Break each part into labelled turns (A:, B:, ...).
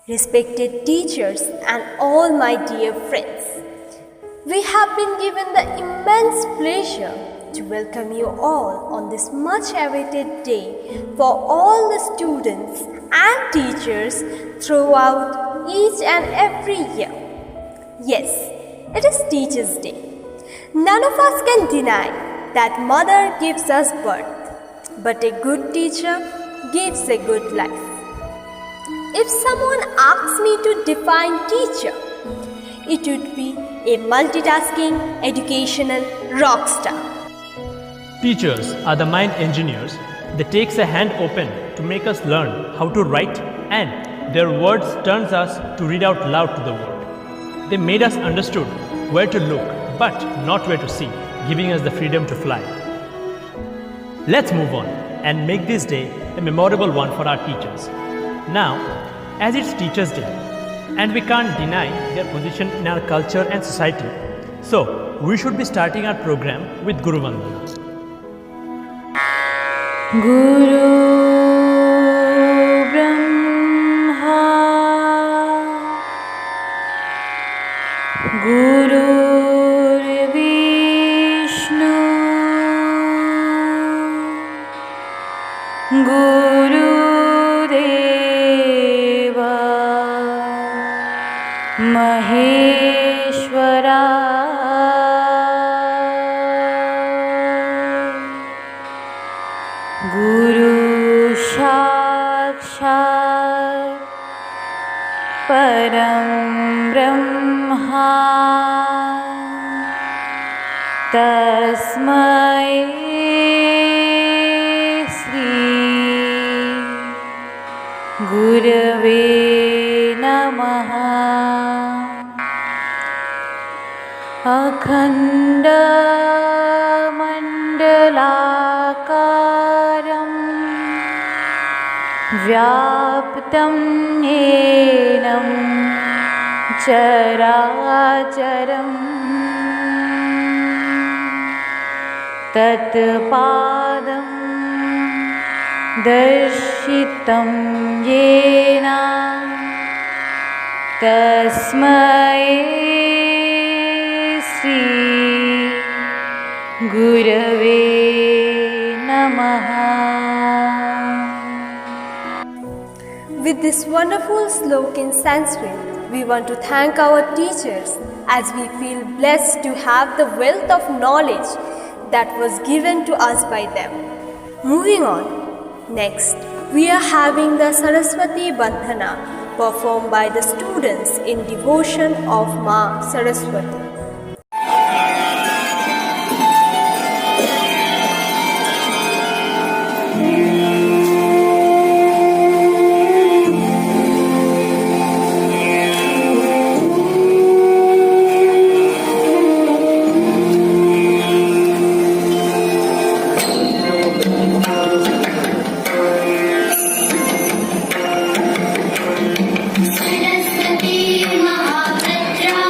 A: respected teachers, and all my dear friends. We have been given the immense pleasure to welcome you all on this much awaited day for all the students and teachers throughout each and every year. Yes, it is Teachers' Day. None of us can deny that Mother gives us birth, but a good teacher gives a good life. If someone asks me to define teacher, it would be a multitasking, educational rock star.
B: Teachers are the mind engineers that takes a hand open to make us learn how to write, and their words turns us to read out loud to the world. They made us understood where to look but not where to see, giving us the freedom to fly. Let's move on and make this day a memorable one for our teachers. Now, as it's Teachers' Day, and we can't deny their position in our culture and society, so we should be starting our program with Guru Vandana.
C: Guru Brahma Guru Vishnu Guru Deva Maheshwara Guru Sakshat Param Brahma Tasmai Shri Gurave Namaha Akhanda Mandalakaram Vyaptam Yenam Characharam Tatpadam Darshitam Yena Tasmai Shri Gurave Namaha.
A: With this wonderful slok in Sanskrit, we want to thank our teachers as we feel blessed to have the wealth of knowledge that was given to us by them. Moving on, next we are having the Saraswati Bandhana performed by the students in devotion of Ma Saraswati.
D: Saraswati महाभद्रा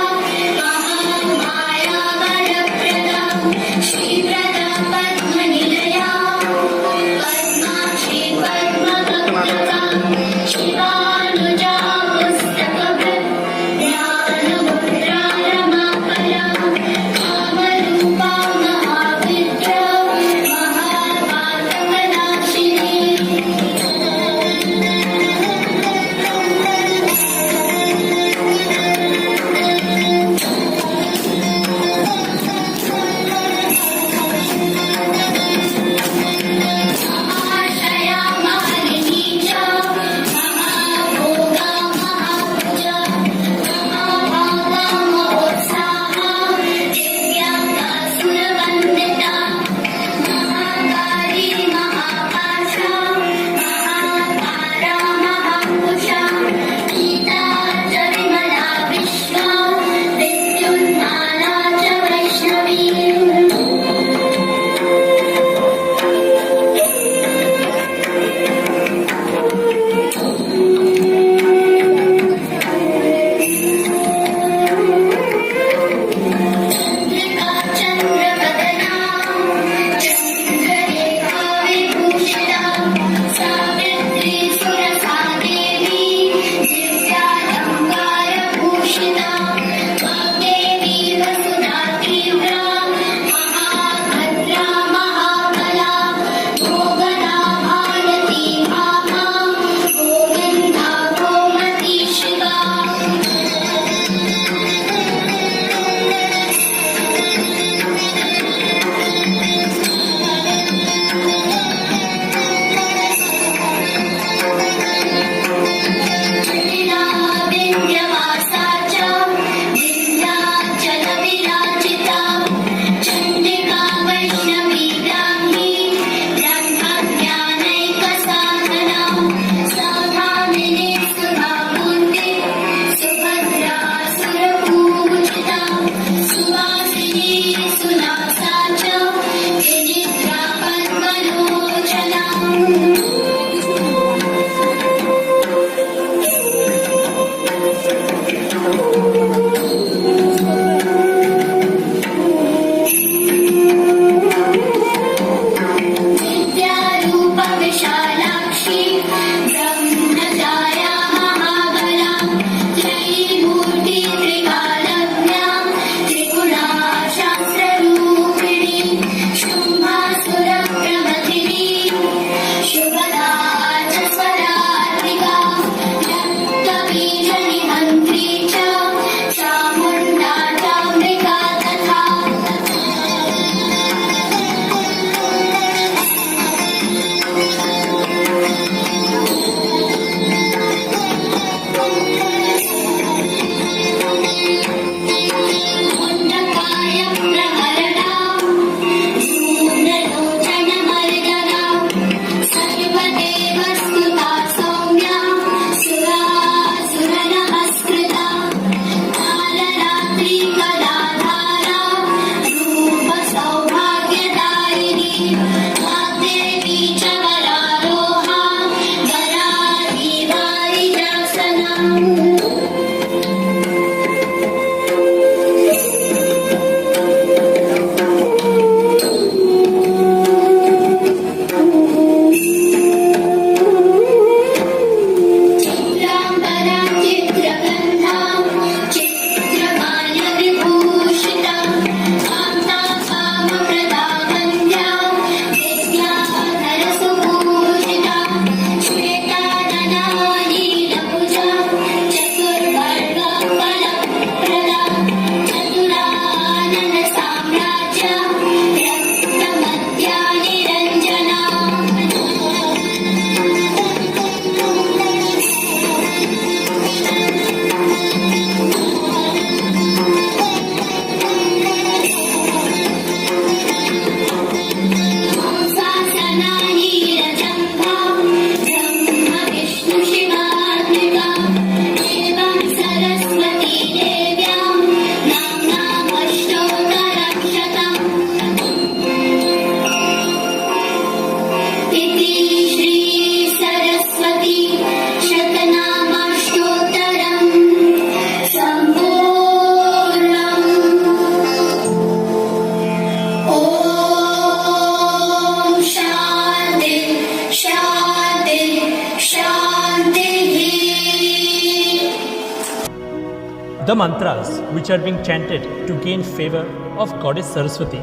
B: The mantras which are being chanted to gain favor of Goddess Saraswati,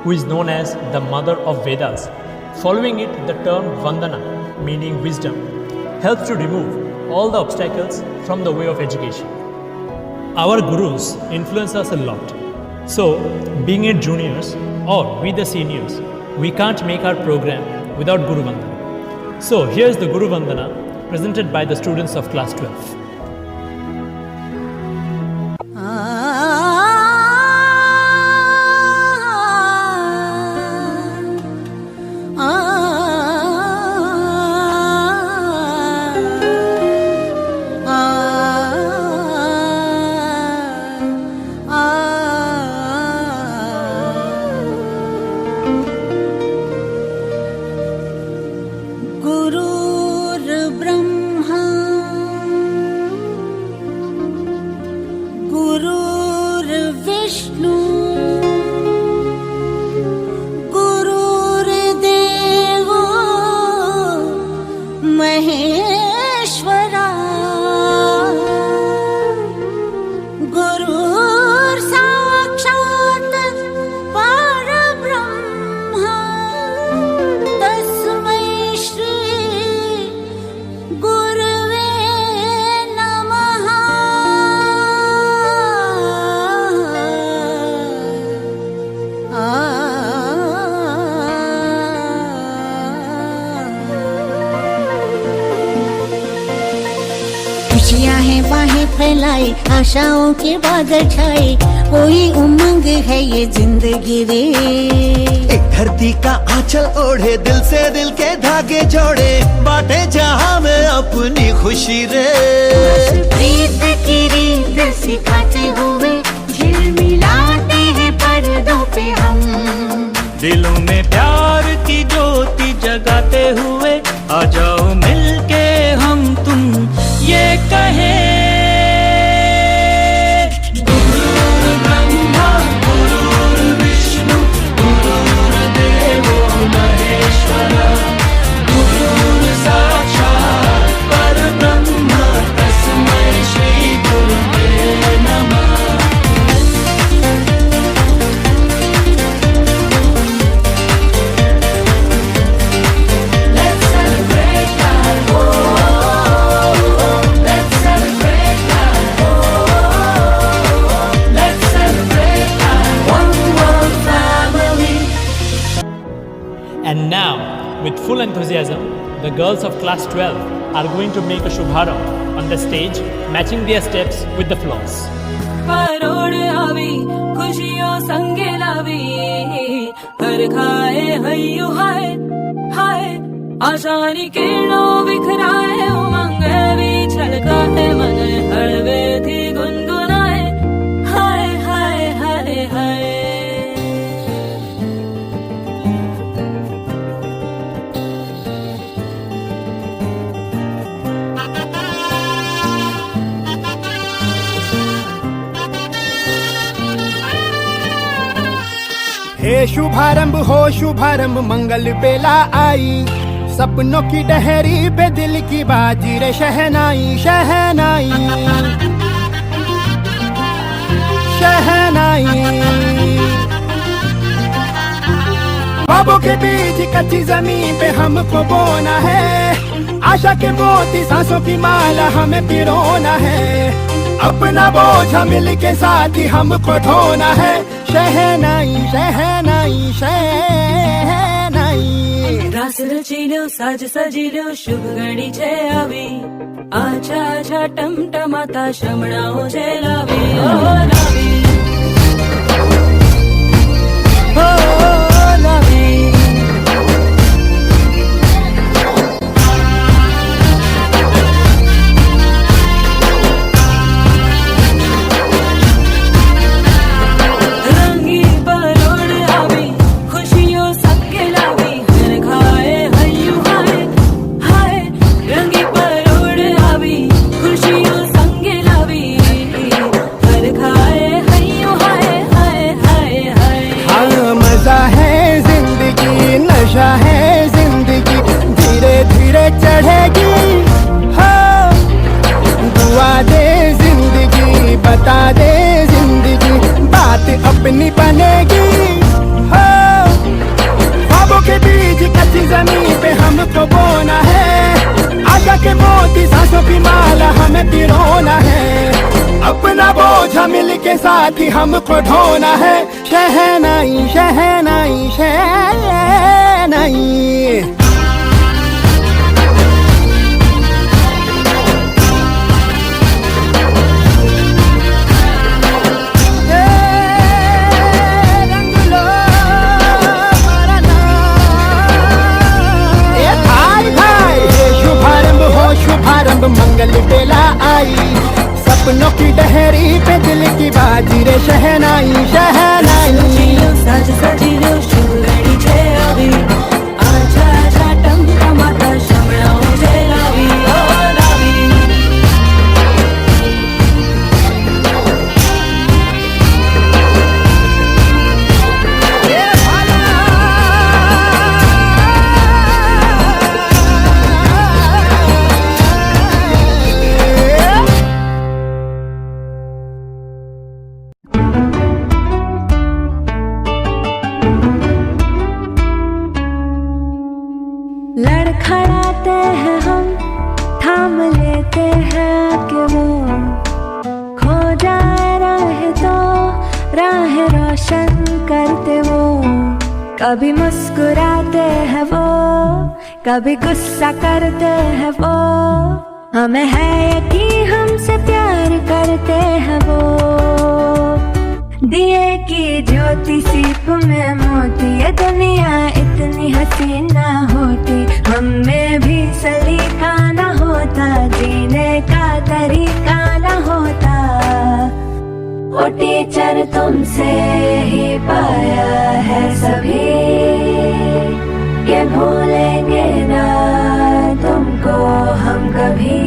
B: who is known as the mother of Vedas. Following it, the term Vandana, meaning wisdom, helps to remove all the obstacles from the way of education. Our gurus influence us a lot. So, being it juniors or we the seniors, we can't make our program without Guru Vandana. So, here's the Guru Vandana presented by the students of class 12.
D: गुरुर्ब्रह्मा गुरुर्विष्णु गुरुर्देवो महेश्वरा गुरुर्साक्षात् परब्रह्मा तस्मै श्री गुरवे नमः। खुशियाँ हैं बाहें फैलाई, आशाओं के बादल छाए, कोई उमंग है ये जिंदगी रे।
E: एक धरती का आंचल ओढ़े, दिल से दिल के धागे जोड़े, बांटे जहां में अपनी खुशी रे।
D: प्रीत की रीत सिखाते हुए झिलमिलाते हैं पर्दों पे हम।
F: दिलों में प्यार की ज्योति जगाते हुए आ जाओ मिलके हम तुम ये कहें। गुरुर्ब्रह्मा गुरुर्विष्णु गुरुर्देवो महेश्वरा गुरुर्साक्षात् परब्रह्म तस्मै श्री गुरवे नमः।
B: And now, with full enthusiasm, the girls of class 12 are going to make a Shubharam on the stage, matching their steps with the floors.
C: परोड़ आवी खुशियों संगे लावी, हर खाए हय्यु हाय हाय, आशानी किरणों बिखराए, उमंग भी छलकाए, मन हड़वे थी गुनगुनाए, हाय हाय हाय हाय।
G: हे शुभारंभ हो शुभारंभ, मंगल बेला आई, सपनों की डहरी पे दिल की बाजी रे शहनाई शहनाई शहनाई। ख्वाबों के बीच कच्ची जमीन पे हमको बोना है, आशा के मोती सांसों की माला हमें पिरोना है, अपना बोझा मिल के साथ ही हमको ढोना है। शहनाई शहनाई शहनाई।
C: रास रचिलो साज सजिलो शुभ घड़ी छे आवी, आछा आछा टमटमाता शमणाओ छे लावी, ओ लावी ओ लावी। खुशियों संगे लावी, हर खाए हय्यु
G: नई बनेगी हो। ख्वाबों के बीज कच्ची जमीन पे हमको बोना है, आशा के मोती सांसों की माला हमें पिरोना है। अपना बोझ मिल के साथ ही हमको ढोना है। शहनाई शहनाई शहनाई। शुभारंभ मंगल बेला आई, सपनों की डहरी पे दिल की बाजी रे शहनाई शहनाई।
C: सजिलो साज सजिलो शुभ घड़ी छे આવી, आजा आजा टमटमाता शमणाओ छे लावी ओ लावी। लड़खड़ाते हैं हम, थाम लेते हैं कि वो खो जाए राह तो राह रोशन करते वो। कभी मुस्कुराते हैं वो, कभी गुस्सा करते हैं वो। हमें है यकीन हमसे प्यार करते हैं वो। दिए की ज्योति सीप में मोती, ये दुनिया इतनी हसीन ना होती। हम में भी सलीका न होता, जीने का तरीका न होता। ओ टीचर तुमसे ही पाया है सभी, ये भूलेंगे ना तुमको हम कभी।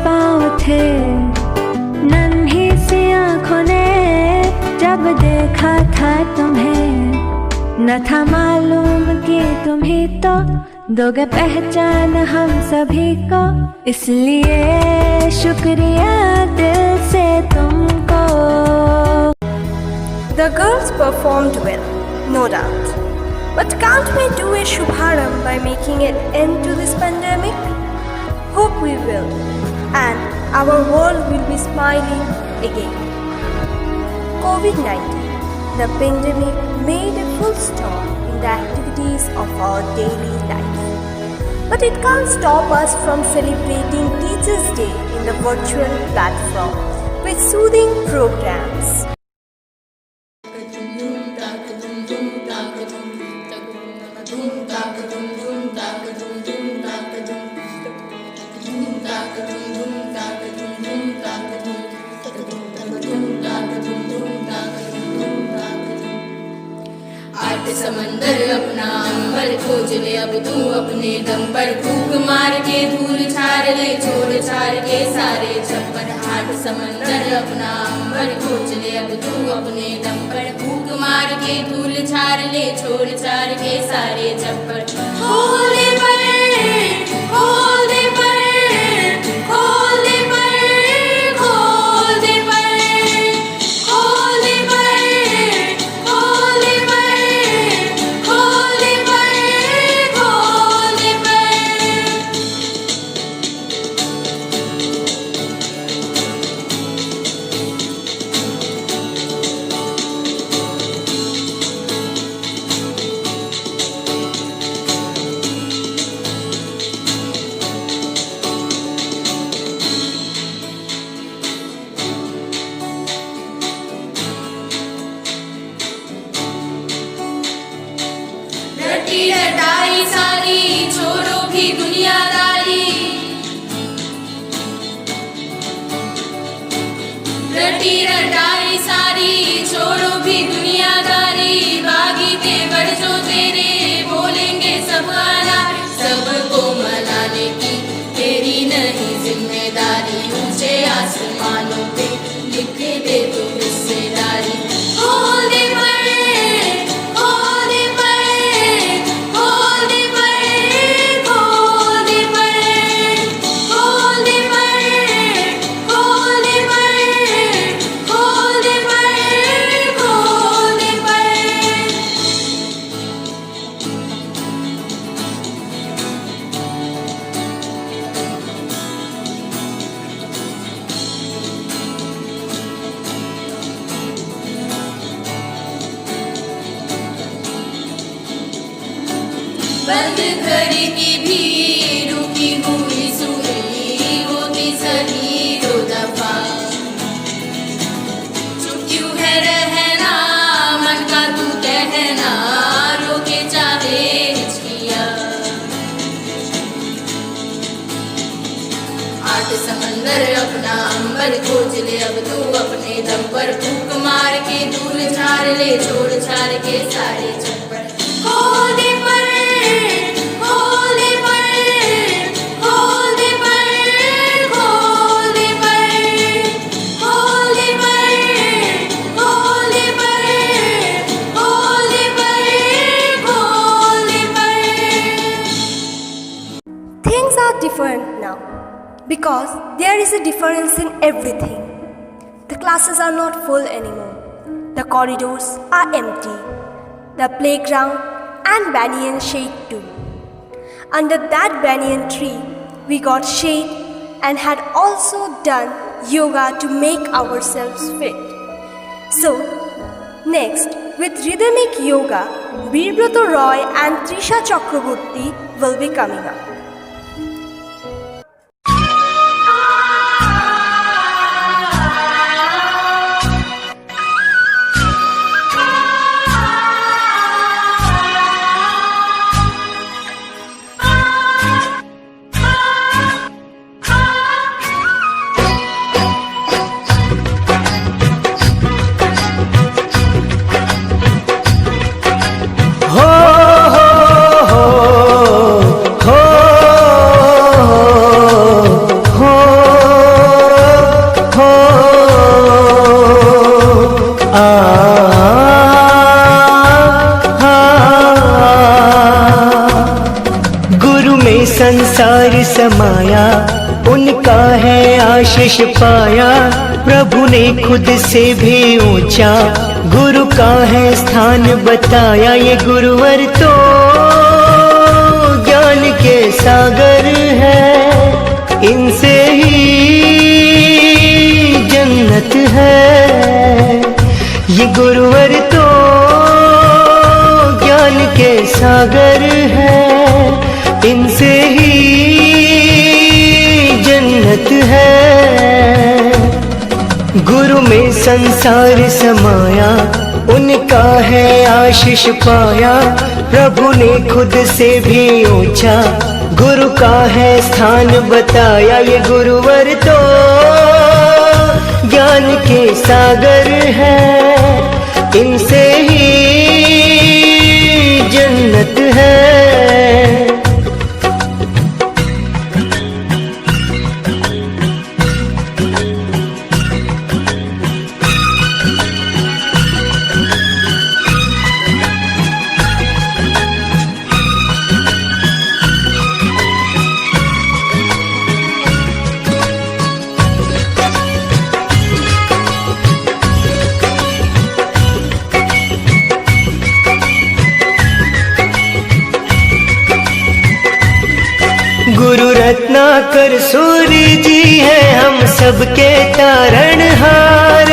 C: पाँव थे नन्ही सी आँखों ने जब देखा था तुम्हें, न था मालूम कि तुम ही तो दोगे पहचान हम सभी को। इसलिए शुक्रिया दिल से तुमको।
A: The girls performed well, no doubt. But can't we do a Shubharam by making an end to this pandemic? Hope we will, and our world will be smiling again. COVID-19, the pandemic made a full stop in the activities of our daily life. But it can't stop us from celebrating Teachers' Day in the virtual platform with soothing programs.
H: समंदर अपना अंबर खोज ले अब तू अपने दम पर। फूक मार के धूल छाड़ ले, छोड़ छाड़ के सारे छप्पर। आठ समंदर अपना अंबर खोज ले अब तू अपने दम पर। फूक मार के धूल छाड़ ले, छोड़ छाड़ के सारे छप्पर। खोल दे पर, खोल दे पर, खोल दे पर, खोल दे पर, खोल दे पर, खोल दे पर, खोल दे पर, खोल दे पर। रटी रटाई सारी छोड़ो भी दुनियादारी। रटी रटाई सारी छोड़ो भी दुनियादारी। बागी तेवर जो तेरे बोलेंगे सब आला। सबको मनाने की तेरी नहीं जिम्मेदारी। ऊंचे आसमानों पे लिख दे तू हिस्सेदारी। खोल दे पर, खोल दे पर, बंद घड़ी की भी रुकी हुई सुई होती सही दो दफा। चुप क्यों है रहना मन का तू कहना, रोके चाहे हिचकिया। आठ समंदर अपना अंबर खोज ले अब तू अपने दम पर, फूंक मार के दूर झाड़ ले छोड़ छाड़ के सारे चक्कर। होले पर होले पर होले पर होले पर होले पर होले पर होले पर होले पर।
A: Things are different now because there is a difference in everything. The classes are not full anymore. The corridors are empty. The playground and banyan shade too. Under that banyan tree, we got shade and had also done yoga to make ourselves fit. So, next, with rhythmic yoga, Birbroto Roy and Trisha Chakraborty will be coming up.
I: संसार समाया उनका है आशीष पाया, प्रभु ने खुद से भी ऊंचा गुरु का है स्थान बताया। ये गुरुवर तो ज्ञान के सागर है, इनसे ही जन्नत है। ये गुरुवर तो ज्ञान के सागर है, इनसे ही जन्नत है। गुरु में संसार समाया उनका है आशीष पाया, प्रभु ने खुद से भी ऊंचा गुरु का है स्थान बताया। ये गुरुवर तो ज्ञान के सागर है, इनसे ही जन्नत है। गुरु रत्नाकर सूर्य जी है हम सबके तारणहार।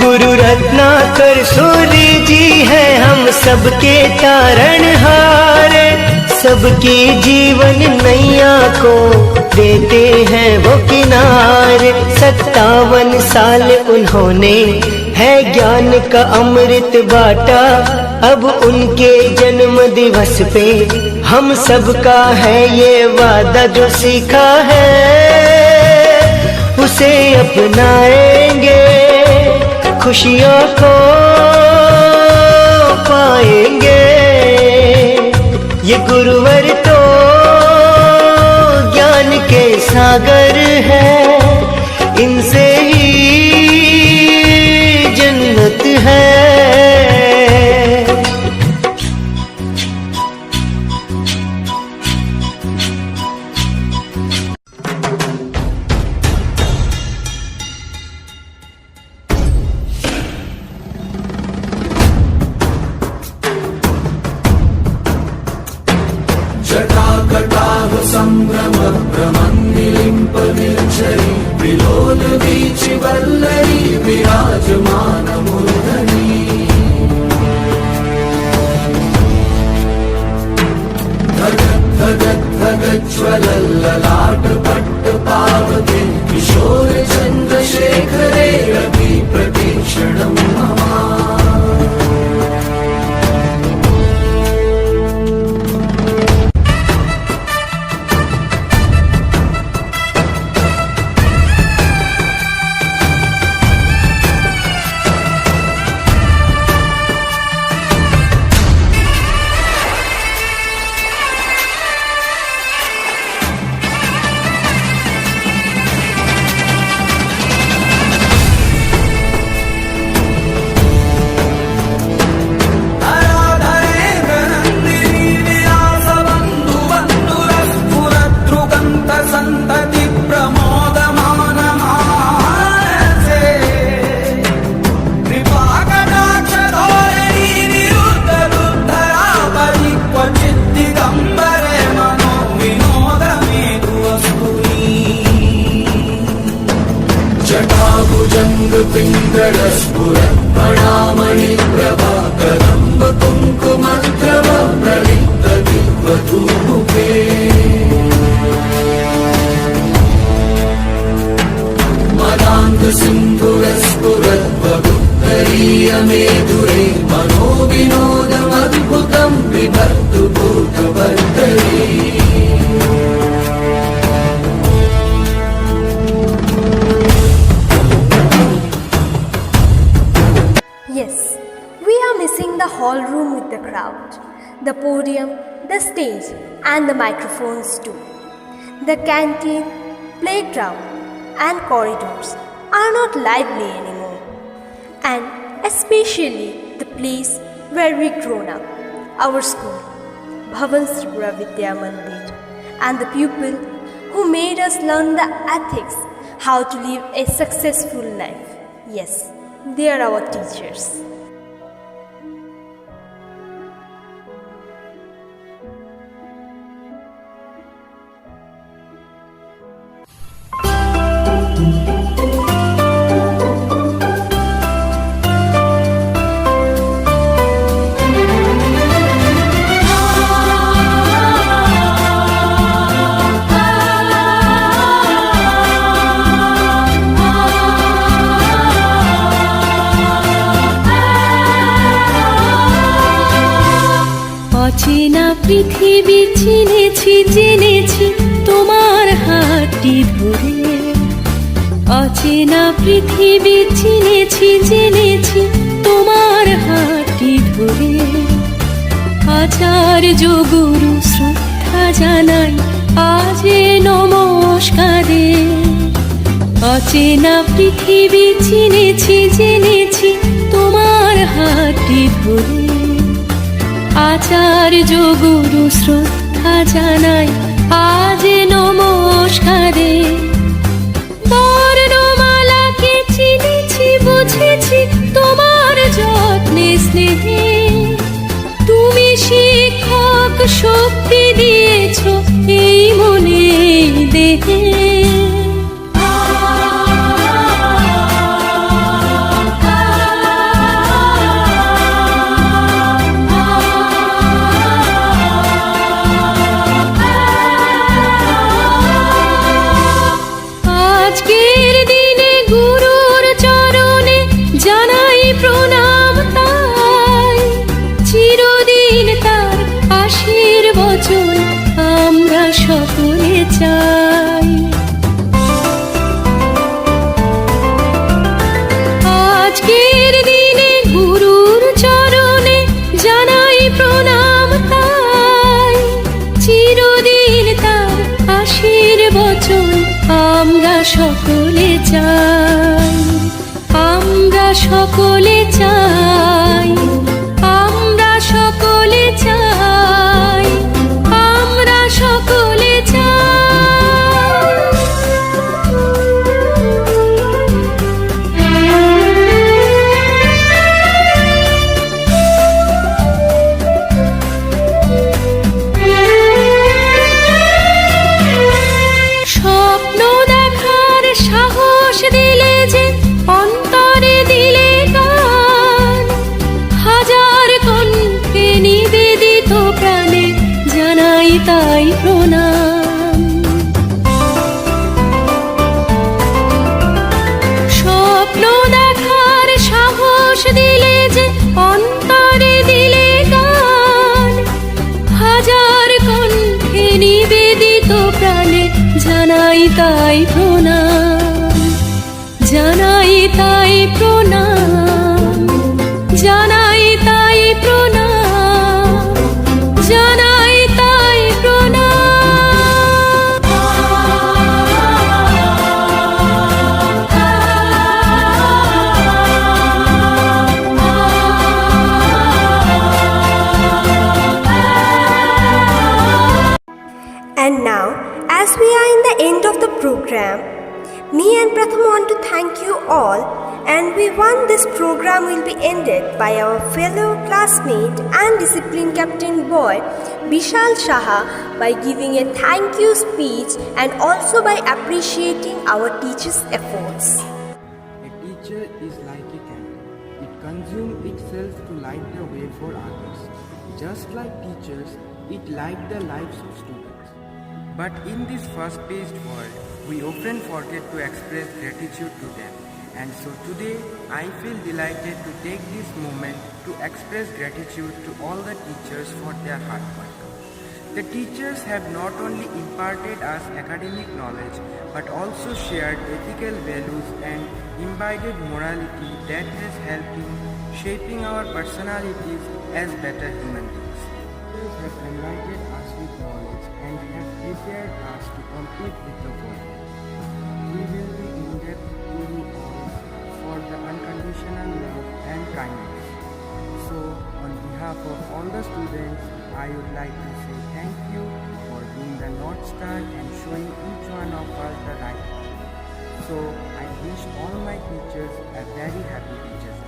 I: गुरु रत्नाकर सूर्य जी है हम सबके तारणहार, सबकी जीवन नैया को देते हैं वो किनारे। 57 साल उन्होंने है ज्ञान का अमृत बाटा, अब उनके जन्म दिवस पे हम सबका है ये वादा। जो सीखा है उसे अपनाएंगे, खुशियों को पाएंगे। ये गुरुवर तो ज्ञान के सागर है, इनसे ही जन्नत है।
E: जटाकटाह संभ्रम भ्रमन्निलिम्प विलोल वीचि वल्लरी विराजमान
A: Yes, we are missing the hall room with the crowd, the podium, the stage, and the microphones too. The canteen, playground, and corridors are not lively anymore. And especially the place where we grown up, our school, Bhavan Tripura Vidya Mandir, and the people who made us learn the ethics, how to live a successful life. Yes, they are our teachers.
C: অচেনা পৃথিবী চিনেছি জেনেছি তোমার হাতটি ধরে অচেনা পৃথিবী চিনেছি জেনেছি তোমার হাতটি ধরে আচার্য গুরু শ্রদ্ধা জানাই আজ এ নমস্কারে অচেনা পৃথিবী চিনেছি জেনেছি তোমার হাতটি ধরে আচার্য গুরু শ্রদ্ধা জানাই আজ নমস্কারে বর্ণমালাকে চিনেছি বুঝেছি তোমার যত্নে স্নেহে তুমি শিক্ষক শক্তি দিয়েছ এই মনে দেহে সকলে চাই আজকের দিনে গুরুর চরণে জানাই প্রণাম তাই চিরদিন তার আশীর্বচন আমরা সকলে চাই আমরা সকলে চাই আমরা সকলে চাই আমরা সকলে স্বপ্ন দেখার সাহস দিলে যে অন্তরে দিলে গান হাজার কণ্ঠে নিবেদিত প্রাণে জানাই তাই প্রণাম স্বপ্ন দেখার সাহস দিলে যে অন্তরে দিলে গান হাজার কণ্ঠে নিবেদিত প্রাণে জানাই তাই প্রণাম জানাই তাই প্রণাম জানাই তাই প্রণাম জানাই তাই
A: And now, as we are in the end of the program, me and Pratham want to thank you all, and we want this program will be ended by our fellow classmate and discipline captain boy Bishal Shaha by giving a thank you speech and also by appreciating our teachers' efforts.
J: A teacher is like the candle. It consumes itself to light the way for others. Just like teachers, it lights the lives of students. But in this fast-paced world, we often forget to express gratitude to them. And so today, I feel delighted to take this moment to express gratitude to all the teachers for their hard work. The teachers have not only imparted us academic knowledge, but also shared ethical values and imbibed morality that has helped in shaping our personalities as better human beings. Teachers have enlightened us with knowledge and have prepared us to compete with the world. We will be indebted to you all for the unconditional love and kindness. So, on behalf of all the students, I would like to say thank you for being the North Star and showing each one of us the right path. So, I wish all my teachers a very happy Teachers' Day.